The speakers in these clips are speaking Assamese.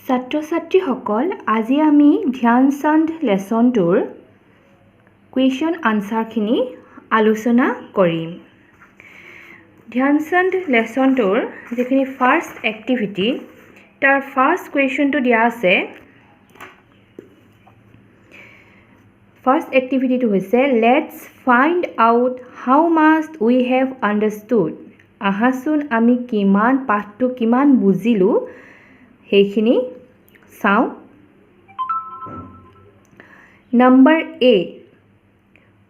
ছাত্ৰ-ছাত্ৰীসকল আজি আমি ধ্যানচান্দ লেসনটোৰ কুৱেশ্যন আনসাৰখিনি আলোচনা কৰিম। ধ্যানচান্দ লেসনটোৰ যিখিনি ফাৰ্ষ্ট এক্টিভিটি তাৰ ফাৰ্ষ্ট কুৱেশ্যনটো দিয়া আছে। ফাৰ্ষ্ট এক্টিভিটিটো হৈছে let's find out how much we have understood. আহাচোন আমি কিমান পাঠটো কিমান বুজিলোঁ সেইখিনি চাওঁ। Number A,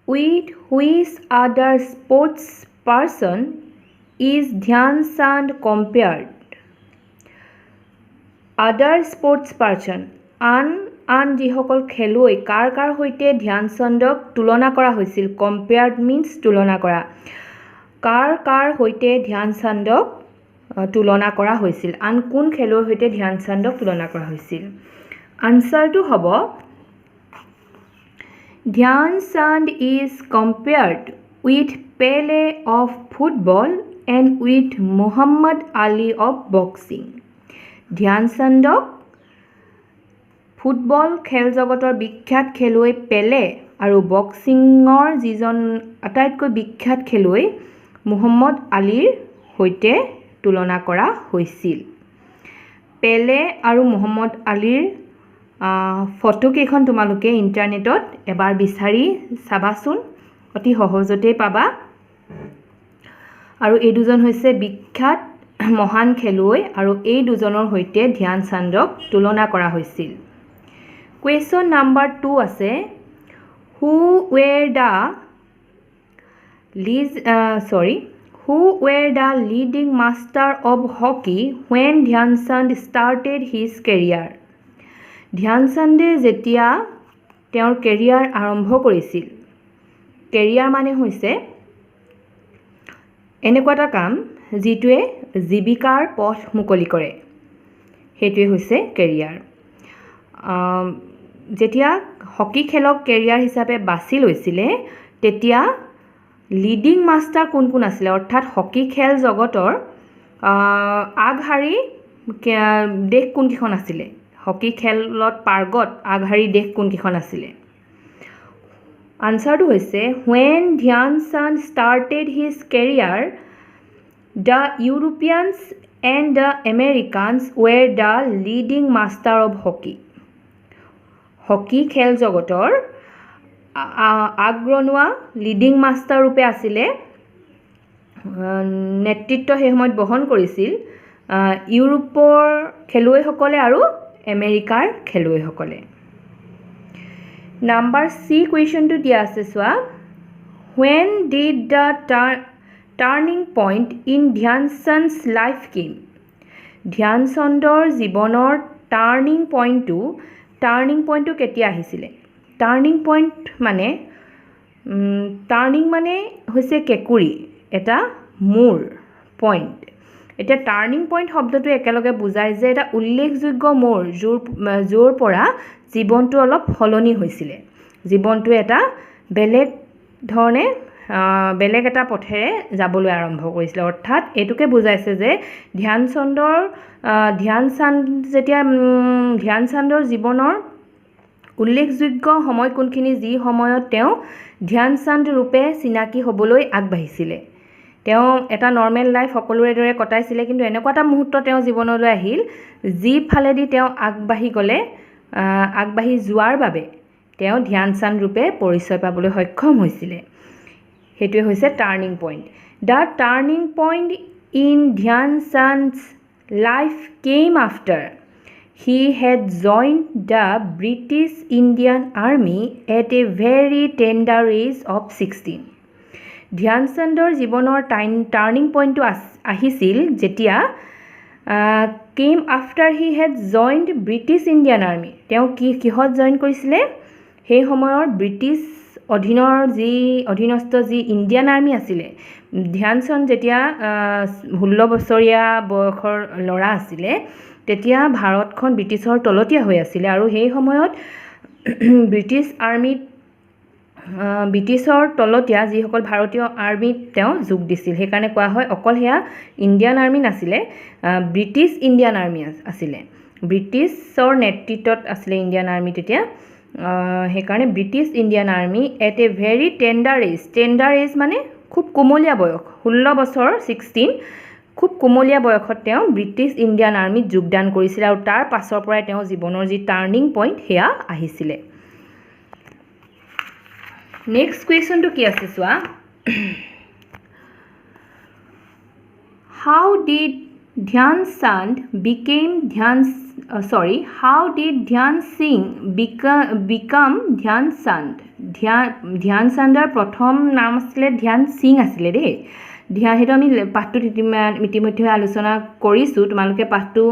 with which other sports person is Dhyan Chand compared. Other sports person আন যিসকল খেলুৱৈ কাৰ সৈতে ধ্যানচান্দক তুলনা কৰা হৈছিল। কম্পেয়াৰ্ড মিন্স তুলনা কৰা। কাৰ সৈতে ধ্যানচান্দক তুলনা কৰা হৈছিল, আন কোন খেলুৱৈৰ সৈতে ধ্যানচান্দক তুলনা কৰা হৈছিল। আনসাৰটো হ'ব Dhyan Chand is compared with Pele of football and with Muhammad Ali of boxing. ধ্যানচান্দক ফুটবল খেল জগতৰ বিখ্যাত খেলুৱৈ পেলে আৰু বক্সিঙৰ যিজন আটাইতকৈ বিখ্যাত খেলুৱৈ মুহাম্মদ আলীৰ সৈতে তুলনা কৰা হৈছিল। পেলে আৰু মুহাম্মদ আলীৰ ফটোকেইখন তোমালোকে ইণ্টাৰনেটত এবাৰ বিচাৰি চাবাচোন, অতি সহজতেই পাবা। আৰু এই দুজন হৈছে বিখ্যাত মহান খেলুৱৈ আৰু এই দুজনৰ সৈতে ধ্যানচান্দক তুলনা কৰা হৈছিল। কুৱেশ্যন নাম্বাৰ 2 আছে who were the leading master of hockey when Dhyan Chand started his career। ধ্যানচান্দে যেতিয়া তেওঁৰ কেৰিয়াৰ আৰম্ভ কৰিছিল। কেৰিয়াৰ মানে হৈছে এনেকুৱা এটা কাম যিটোৱে জীৱিকাৰ পথ মুকলি কৰে, সেইটোৱে হৈছে কেৰিয়াৰ। যেতিয়া হকী খেলক কেৰিয়াৰ হিচাপে বাছি লৈছিলে তেতিয়া লিডিং মাষ্টাৰ কোন আছিলে, অৰ্থাৎ হকী খেল জগতৰ আগশাৰী দেশ কোনকেইখন আছিলে, হকী খেলত পাৰ্গত আগশাৰী দেশ কোনকেইখন আছিলে। আনসাৰটো হৈছে when Dhyan Chand started his career the Europeans and the Americans were the leading master of hockey। Hockey খেল জগতৰ আগৰণুৱা লিডিং মাষ্টাৰ ৰূপে আছিলে, নেতৃত্ব সেই সময়ত বহন কৰিছিল ইউৰোপৰ খেলুৱৈসকলে আৰু আমেৰিকাৰ খেলুৱৈসকলে। নাম্বাৰ চি কুৱেশ্যনটো দিয়া আছে চোৱা। when did the turning point in ধ্যানচান্দ's life came। ধ্যানচান্দৰ জীৱনৰ টাৰ্ণিং পইণ্টটো কেতিয়া আহিছিলে। টাৰ্ণিং মানে হৈছে কেঁকুৰি, এটা মূৰ পইণ্ট। এতিয়া টাৰ্ণিং পইণ্ট শব্দটো একেলগে বুজায় যে এটা উল্লেখযোগ্য মূৰ য'ৰ পৰা জীৱনটো অলপ সলনি হৈছিলে, জীৱনটো এটা বেলেগ এটা পথেৰে যাবলৈ আৰম্ভ কৰিছিলে। অৰ্থাৎ এইটোকে বুজাইছে যে ধ্যানচান্দৰ জীৱনৰ উল্লেখযোগ্য সময় কোনখিনি, যি সময়ত তেওঁ ধ্যানচান্দ ৰূপে চিনাকি হ'বলৈ আগবাঢ়িছিলে। তেওঁ এটা নৰ্মেল লাইফ সকলোৰে দৰে কটাইছিলে, কিন্তু এনেকুৱা এটা মুহূৰ্ত তেওঁ জীৱনলৈ আহিল যি ফালেদি তেওঁ আগবাঢ়ি যোৱাৰ বাবে তেওঁ ধ্যানচান্দ ৰূপে পৰিচয় পাবলৈ সক্ষম হৈছিলে। সেইটোৱে হৈছে turning point. The turning point in ধ্যানচান্দ's life came after he had joined the British Indian Army at a very tender age of 16। ধ্যানচান্দৰ জীৱনৰ টাৰ্ণিং পইণ্টটো আহিছিল যেতিয়া came after he had joined British Indian Army। তেওঁ কিহত জইন কৰিছিলে, সেই সময়ৰ ব্ৰিটিছ অধীনস্থ যি ইণ্ডিয়ান আৰ্মি আছিলে। ধ্যানচান্দ যেতিয়া 16 বছৰীয়া বয়সৰ ল'ৰা আছিলে তেতিয়া ভাৰতখন ব্ৰিটিছৰ তলতীয়া হৈ আছিলে, আৰু সেই সময়ত ব্ৰিটিছৰ তলতীয়া যিসকল ভাৰতীয় আৰ্মিত তেওঁ যোগ দিছিল। সেইকাৰণে কোৱা হয় অকল সেয়া ইণ্ডিয়ান আৰ্মি নাছিলে, ব্ৰিটিছ ইণ্ডিয়ান আৰ্মি আছিলে। ব্ৰিটিছৰ নেতৃত্বত আছিলে ইণ্ডিয়ান আৰ্মি তেতিয়া সেইকাৰণে British Indian army at a very tender age মানে খুব কোমলীয়া বয়স 16 বছৰ 16 খুব কোমলীয়া বয়সত তেওঁ ব্ৰিটিছ ইণ্ডিয়ান আৰ্মিত যোগদান কৰিছিল আৰু তাৰ পাছৰ পৰাই তেওঁ জীৱনৰ যি টাৰ্নিং পইণ্ট সেয়া আহিছিলে নেক্সট কুৱেশ্যনটো কি আছে চোৱা How did Dhyan Singh become Dhyan Chand? ধ্যান চান্দৰ প্ৰথম নাম আছিলে ধ্যান সিং আছিলে দেই সেইটো আমি পাঠটোত ইতিমধ্যে আলোচনা কৰিছোঁ তোমালোকে পাঠটো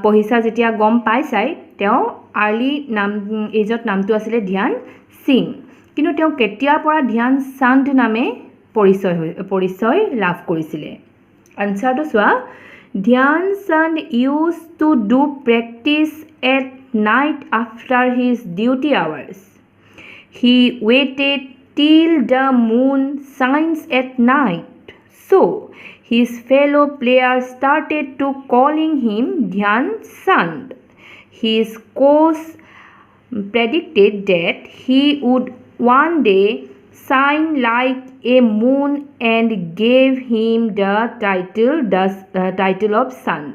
পঢ়িছা যেতিয়া গম পাইছাই তেওঁ আৰ্লি এজত নামটো আছিলে ধ্যান সিং কিন্তু তেওঁ কেতিয়াৰ পৰা ধ্যান চান্দ নামে পৰিচয় লাভ কৰিছিলে আনসাৰটো চোৱা ধ্যান চান্দ used to do practice at night after his duty hours. He waited till the moon shines at night. So, his fellow players started to calling him Dhyan Chand. His coach predicted that he would one day shine like a moon and gave him the title of Chand.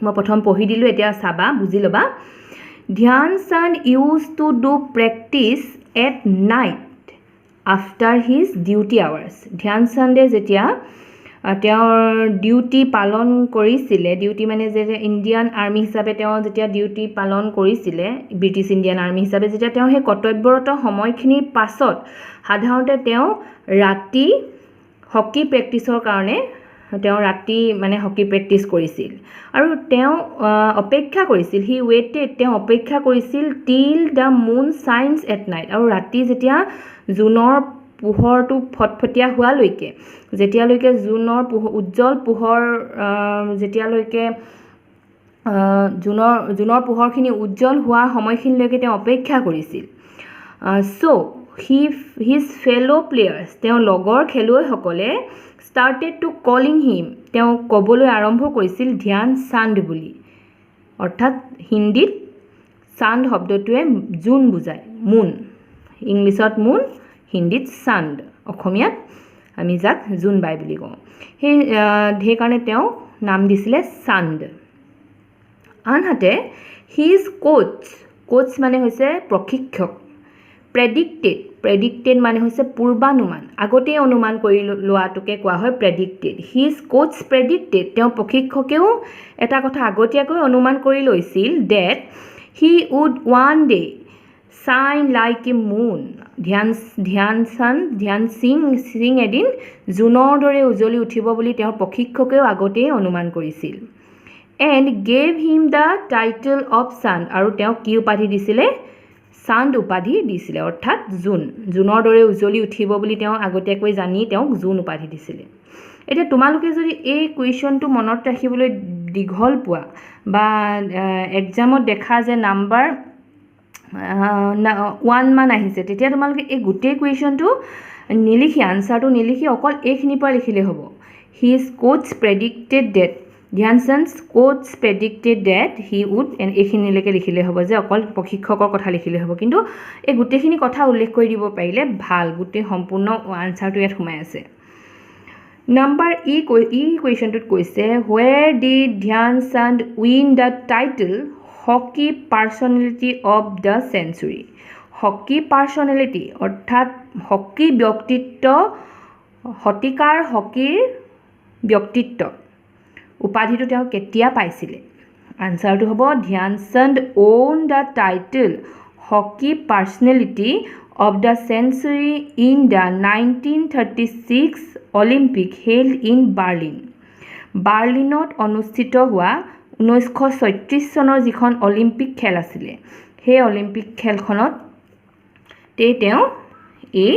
মই প্ৰথম পঢ়ি দিলোঁ এতিয়া চাবা বুজি ল'বা ধ্যান চান্দ used to do practice at night after his duty hours. ধ্যান চান্দে যেতিয়া তেওঁৰ ডিউটি পালন কৰিছিলে ডিউটি মানে যে ইণ্ডিয়ান আৰ্মি হিচাপে তেওঁ যেতিয়া ডিউটি পালন কৰিছিলে ব্ৰিটিছ ইণ্ডিয়ান আৰ্মি হিচাপে যেতিয়া তেওঁ সেই কৰ্তব্যৰত সময়খিনিৰ পাছত সাধাৰণতে তেওঁ ৰাতি হকি প্ৰেক্টিছৰ কাৰণে তেওঁ ৰাতি মানে হকি প্ৰেক্টিছ কৰিছিল আৰু তেওঁ অপেক্ষা কৰিছিল হি ৱেটেড তেওঁ অপেক্ষা কৰিছিল টিল the moon science at night আৰু ৰাতি যেতিয়া জুনৰ পোহৰটো ফটফটীয়া হোৱালৈকে যেতিয়ালৈকে জুনৰ উজ্জ্বল পোহৰ যেতিয়ালৈকে জুনৰ পোহৰখিনি উজ্জ্বল হোৱাৰ সময়খিনিলৈকে তেওঁ অপেক্ষা কৰিছিল হিজ ফেলো প্লেয়াৰ্ছ তেওঁ লগৰ খেলুৱৈসকলে started to calling him তেওঁ ক'বলৈ আৰম্ভ কৰিছিল ধ্যান চান্দ বুলি অৰ্থাৎ হিন্দীত চান্দ শব্দটোৱে জুন বুজায় মুন ইংলিছত মুন হিন্দীত চান্দ অসমীয়াত আমি যাক জুন বাই বুলি কওঁ সেইকাৰণে তেওঁ নাম দিছিলে চান্দ আনহাতে হিজ কোচ মানে হৈছে প্ৰশিক্ষক প্ৰেডিক্টেড মানে হৈছে পূৰ্বানুমান আগতেই অনুমান কৰি লোৱাটোকে কোৱা হয় প্ৰেডিক্টেড হিজ কোচ প্ৰেডিক্টেড তেওঁ প্ৰশিক্ষকেও এটা কথা আগতীয়াকৈ অনুমান কৰি লৈছিল that he would one day shine like a moon Dhyan Singh এদিন জুনৰ দৰে উজ্বলি উঠিব বুলি তেওঁৰ প্ৰশিক্ষকেও আগতেই অনুমান কৰিছিল and gave him the title of Chand আৰু তেওঁক কি উপাধি দিছিলে চান্দ উপাধি দিছিলে অৰ্থাৎ জুনৰ দৰে উজ্বলি উঠিব বুলি তেওঁ আগতীয়াকৈ জানি তেওঁক জুন উপাধি দিছিলে এতিয়া তোমালোকে যদি এই কুৱেশ্যনটো মনত ৰাখিবলৈ দীঘল পোৱা বা এক্সামত দেখা যে নাম্বাৰ 1 মান আহিছে তেতিয়া তোমালোকে এই গোটেই কুৱেশ্যনটো নিলিখি আনসাৰটো নিলিখি অকল এইখিনিৰ পৰা লিখিলে হ'ব হিজ কোচ প্ৰেডিক্টেড ডেট ধ্যান চান্দ Koch predicted date he would এইখিনিলৈকে লিখিলে হ'ব যে অকল প্ৰশিক্ষকৰ কথা লিখিলে হ'ব কিন্তু এই গোটেইখিনি কথা উল্লেখ কৰি দিব পাৰিলে ভাল গোটেই সম্পূৰ্ণ আনসাৰটো ইয়াত সোমাই আছে নাম্বাৰ ই কুৱেশ্যনটোত কৈছে where did Dhyan Chand win the title hockey personality of the century hockey personality অৰ্থাৎ হকি ব্যক্তিত্ব শতিকাৰ হকিৰ ব্যক্তিত্ব উপাধিটো তেওঁ কেতিয়া পাইছিলে আনসাৰটো হ'ব Dhyan Chand won the title hockey personality of the century in the 1936 Olympic held in বাৰ্লিনত অনুষ্ঠিত হোৱা 1936 চনৰ যিখন অলিম্পিক খেল আছিলে সেই অলিম্পিক খেলখনত তেওঁ এই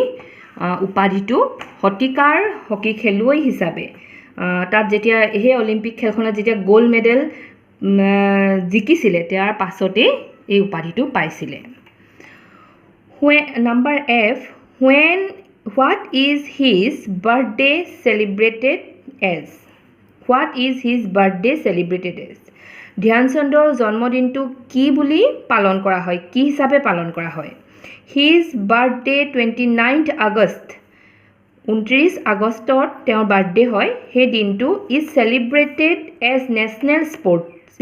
উপাধিটো শতিকাৰ হকি খেলুৱৈ হিচাপে তাত যেতিয়া সেই অলিম্পিক খেলখনত যেতিয়া গোল্ড মেডেল জিকিছিলে তাৰ পাছতে এই উপাধিটো পাইছিলে number F what is his birthday celebrated as ধ্যানচন্দৰ জন্মদিনটো কি বুলি পালন কৰা হয় কি হিচাপে পালন কৰা হয় His birthday 29th August 29 আগষ্টত তেওঁৰ বাৰ্থডে হয় সেই দিনটো is celebrated as National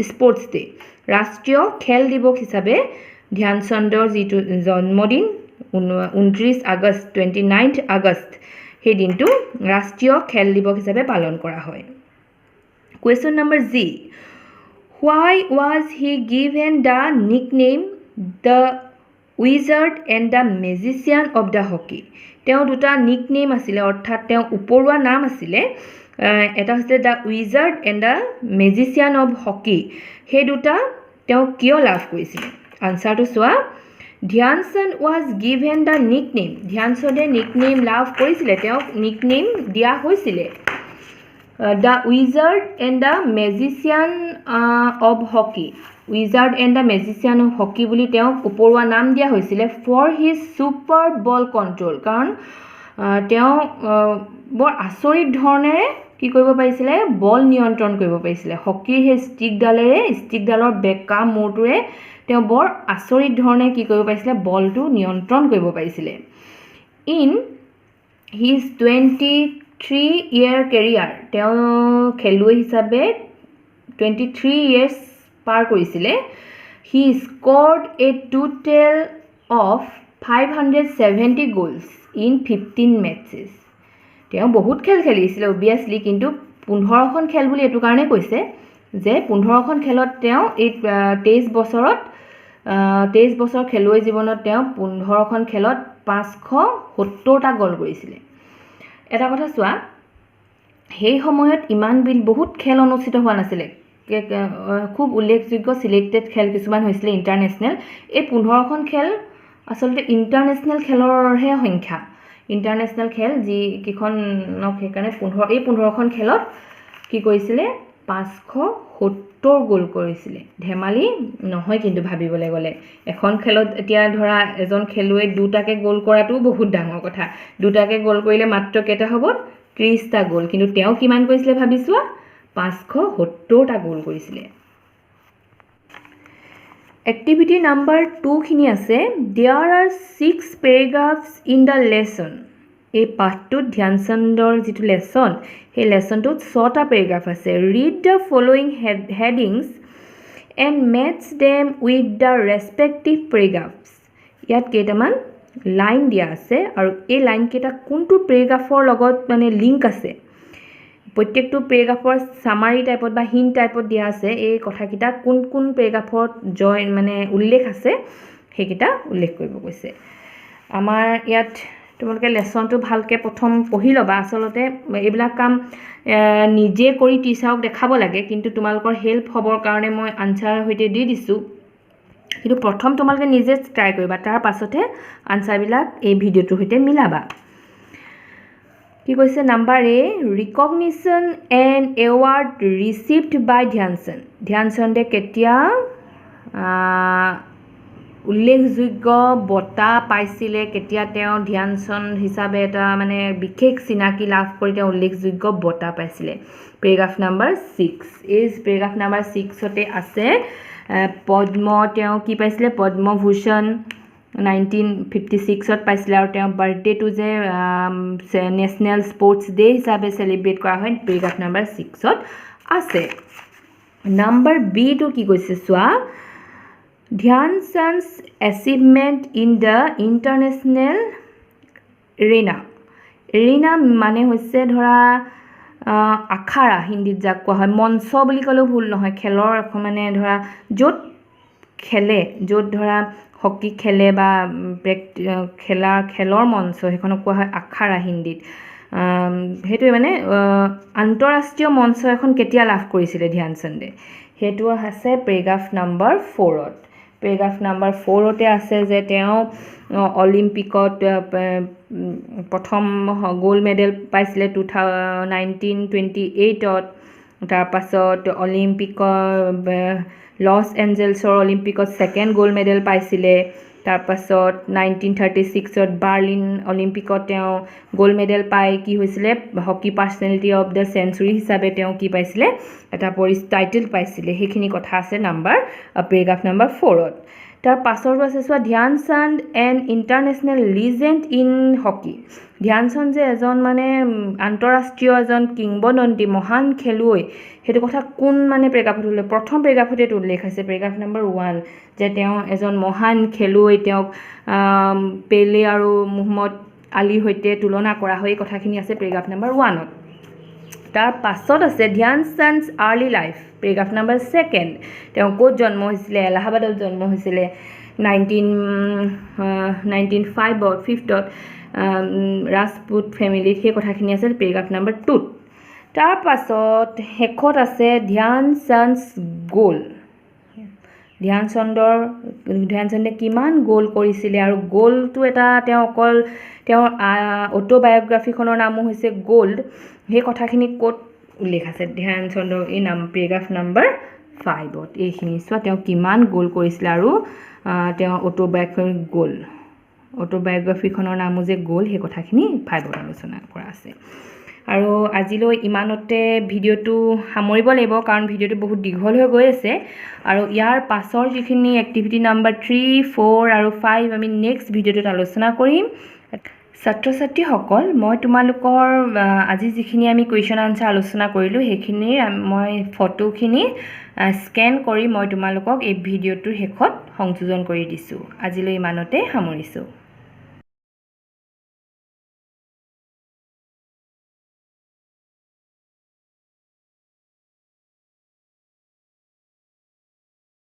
Sports Day ৰাষ্ট্ৰীয় খেল দিৱস হিচাপে ধ্যানচন্দৰ যিটো জন্মদিন 29 আগষ্ট 29th আগষ্ট সেই দিনটো ৰাষ্ট্ৰীয় খেল দিৱস হিচাপে পালন কৰা হয় Question number Z Why was he given the nickname the Wizard and the Magician of the Hockey তেওঁ দুটা নিকনেম আছিল অৰ্থাৎ তেওঁ উপৰুৱা নাম আছিল এটা হৈছে the Wizard and the Magician of Hockey সেই দুটা তেওঁ কিয় লাভ কৰিছিল আনসাৰটো চোৱা Dhyan Chand was given the nickname ধ্যানচন্দে নিকনেম লাভ কৰিছিল তেওঁ নিকনেম দিয়া হৈছিল The Wizard and the Magician of Hockey Wizard and the Magician of Hockey বুলি তেওঁ উপৰুৱা নাম দিয়া হৈছিল for his super ball control কাৰণ তেওঁ বৰ আচৰিত ধৰণেৰে কি কৰিব পাৰিছিল বল নিয়ন্ত্ৰণ কৰিব পাৰিছিল হকিৰ হে ষ্টিকডালৰ বেকা মোৰটোৰে তেওঁ বৰ আচৰিত ধৰণে কি কৰিব পাৰিছিল বলটো নিয়ন্ত্ৰণ কৰিব পাৰিছিল in his 23-year career তেওঁ খেলুৱৈ হিচাপে 23 years পাৰ কৰিছিলে he scored a total of 570 goals in 15 matches তেওঁ বহুত খেল খেলিছিল obviously কিন্তু 15খন খেল বুলি এটো কাৰণে কৈছে যে 15খন খেলত তেওঁ এই 23 বছৰ খেলুৱৈ জীৱনত তেওঁ 15খন খেলত 570টা গোল কৰিছিল এটা কথা চোৱা সেই সময়ত ইমান বহুত খেল অনুষ্ঠিত হোৱা নাছিল খুব উল্লেখযোগ্য সিলেক্টেড খেল কিছুমান হৈছিল ইন্টাৰনেশনাল এই 15খন খেল আসলতে ইন্টাৰনেশনাল খেলৰহে সংখ্যা ইন্টাৰনেশনাল খেল যি কিখনক সেইকাৰণে 15খন খেলত কি কৰিছিল 570 গোল কৰিছিল ধেমালি নহয় কিন্তু ভাবিবলৈ গলে এখন খেলত এতিয়া ধৰা এজন খেলুৱৈ দুটাকে গোল কৰাটো বহুত ডাঙৰ কথা দুটাকে গোল কৰিলে মাত্ৰ কেটা হ'ব 30টা গোল কিন্তু তেওঁ কিমান কৰিছিল ভাবিছোৱা 570টা গোল কৰিছিল Activity number 2 খিনি আছে There are 6 paragraphs in the lesson এই পাঠটো ধ্যানচন্দৰ যিটো লেসন সেই লেসনটোত 6টা প্যাৰাগ্ৰাফ আছে Read the following headings and match them with the respective paragraphs ইয়াত কেইটামান লাইন দিয়া আছে আৰু এই লাইন কেইটা কোনটো প্যাৰাগ্ৰাফৰ লগত মানে লিংক আছে প্ৰত্যেকটো প্যাৰাগ্ৰাফৰ সামাৰি টাইপত বা হিন্ট টাইপত দিয়া আছে এই কথাকিটা কোন প্যাৰাগ্ৰাফত জয়েন মানে উল্লেখ আছে সেইকিটা উল্লেখ কৰিব কৈছে আমাৰ ইয়াত তোমালোকে লেসনটো ভালকে প্ৰথম পঢ়ি লবা আসলতে এইবিলাক কাম নিজে কৰি টিচাৰক দেখাব লাগে কিন্তু তোমালোকৰ হেল্প হ'বৰ কাৰণে মই আনসাৰ হৈতে দি দিছো কিন্তু প্ৰথম তোমালোকে নিজে ট্ৰাই কৰিবা তাৰ পাছতে আনসাৰ বিলাক এই ভিডিওটোৰ হৈতে মিলাবা কি কৈছে number A recognition and award received by ধ্যানচন্দে কেতিয়া উল্লেখযোগ্য বঁটা পাইছিলে কেতিয়া তেওঁ ধ্যানচন্দ হিচাপে এটা মানে বিশেষ চিনাকি লাভ কৰি তেওঁ উল্লেখযোগ্য বঁটা পাইছিলে প্যাৰাগ্ৰাফ নাম্বাৰ 6 ইজ প্যাৰাগ্ৰাফ নাম্বাৰ 6 তে আছে পদ্ম তেওঁ কি পাইছিলে পদ্মভূষণ 1956 ত পাইছিলে আৰু তেওঁৰ বাৰ্থডেটো যে নেশনাল স্পৰ্টছ ডে হিচাপে সেলিব্ৰেট কৰা হয় প্যাৰাগ্ৰাফ নাম্বাৰ 6 ত আছে নাম্বাৰ বি টো কি কৈছে চোৱা ধ্যানচন্দ's achievement in the international arena মানে হৈছে ধৰা আখাৰা হিন্দীত যাক কোৱা হয় মঞ্চ বুলি ক'লেও ভুল নহয় খেলৰ মানে ধৰা য'ত খেলে য'ত ধৰা হকি খেলে বা খেলৰ মঞ্চ সেইখনক কোৱা হয় আখাৰা হিন্দীত হেতুৱে মানে আন্তৰাষ্ট্ৰীয় মঞ্চ এখন কেতিয়া লাভ কৰিছিল ধ্যানচন্দে হেতু আছে প্যাৰাগ্ৰাফ নাম্বাৰ 4 ত প্যাৰাগ্ৰাফ নাম্বাৰ 4 তে আছে যে তেওঁ অলিম্পিকত প্ৰথম গোল্ড মেডেল পাইছিলে 1928 ত তাৰ পাছত অলিম্পিকৰ লছ এঞ্জেলছৰ অলিম্পিকত সেকেন্ড গোল্ড মেডেল পাইছিলে তাৰপাছত 1936ত বাৰ্লিন অলিম্পিকত তেওঁ গোল্ড মেডেল পাই কি হৈছিলে hockey personality of the century হিচাপে তেওঁ কি পাইছিলে এটা টাইটেল পাইছিলে সেইখিনি কথা আছে পেৰাগ্ৰাফ নাম্বাৰ 4ত তাৰ পাছৰটো আছে চোৱা Dhyan Chand an international legend in hockey Dhyan Chand যে এজন মানে আন্তঃৰাষ্ট্ৰীয় এজন কিংবদন্তি মহান খেলুৱৈ সেইটো কথা কোন মানে পেৰাগ্ৰাফত উল্লেখ প্ৰথম পেৰাগ্ৰাফতে উল্লেখ আছে পেৰাগ্ৰাফ নাম্বাৰ 1 যে তেওঁ এজন মহান খেলুৱৈ তেওঁক পেলে আৰু মুহম্মদ আলীৰ সৈতে তুলনা কৰা হয় এই কথাখিনি আছে পেৰাগ্ৰাফ নাম্বাৰ 1ত তাৰ পাছত আছে Dhyan Chand's early life paragraph number 2nd তেওঁ ক'ত জন্ম হৈছিলে এলাহাবাদত জন্ম হৈছিলে 1905ত ৰাজপুত ফেমিলিত সেই কথাখিনি আছে পেৰাগ্ৰাফ নাম্বাৰ 2ত তাৰ পাছত শেষত আছে ধ্যান চান্দছ গ'ল ধ্যান চান্দে কিমান গ'ল কৰিছিলে আৰু গ'লটো এটা তেওঁ অকল তেওঁৰ অটোবায়োগ্ৰাফিখনৰ নামো হৈছে গ'ল্ড সেই কথাখিনি ক'ত উল্লেখ আছে ধ্যান চান্দৰ এই পেৰাগ্ৰাফ নাম্বাৰ 5ত এইখিনি চোৱা তেওঁ কিমান গ'ল কৰিছিলে আৰু তেওঁৰ অটোবায়োগ্ৰাফিখনৰ নামো যে গ'ল সেই কথাখিনি 5ত আলোচনা কৰা আছে আৰু আজিলৈ ইমানতে ভিডিঅ'টো সামৰিব লাগিব কাৰণ ভিডিঅ'টো বহুত দীঘল হৈ গৈ আছে আৰু ইয়াৰ পাছৰ যিখিনি এক্টিভিটি নাম্বাৰ 3, 4 আৰু 5 আমি নেক্সট ভিডিঅ'টোত আলোচনা কৰিম ছাত্ৰ ছাত্ৰীসকল মই তোমালোকৰ আজি যিখিনি আমি কুৱেশ্যন আনসাৰ আলোচনা কৰিলোঁ সেইখিনি মই ফটোখিনি স্কেন কৰি মই তোমালোকক এই ভিডিঅ'টোৰ শেষত সংযোজন কৰি দিছোঁ আজিলৈ ইমানতে সামৰিছোঁ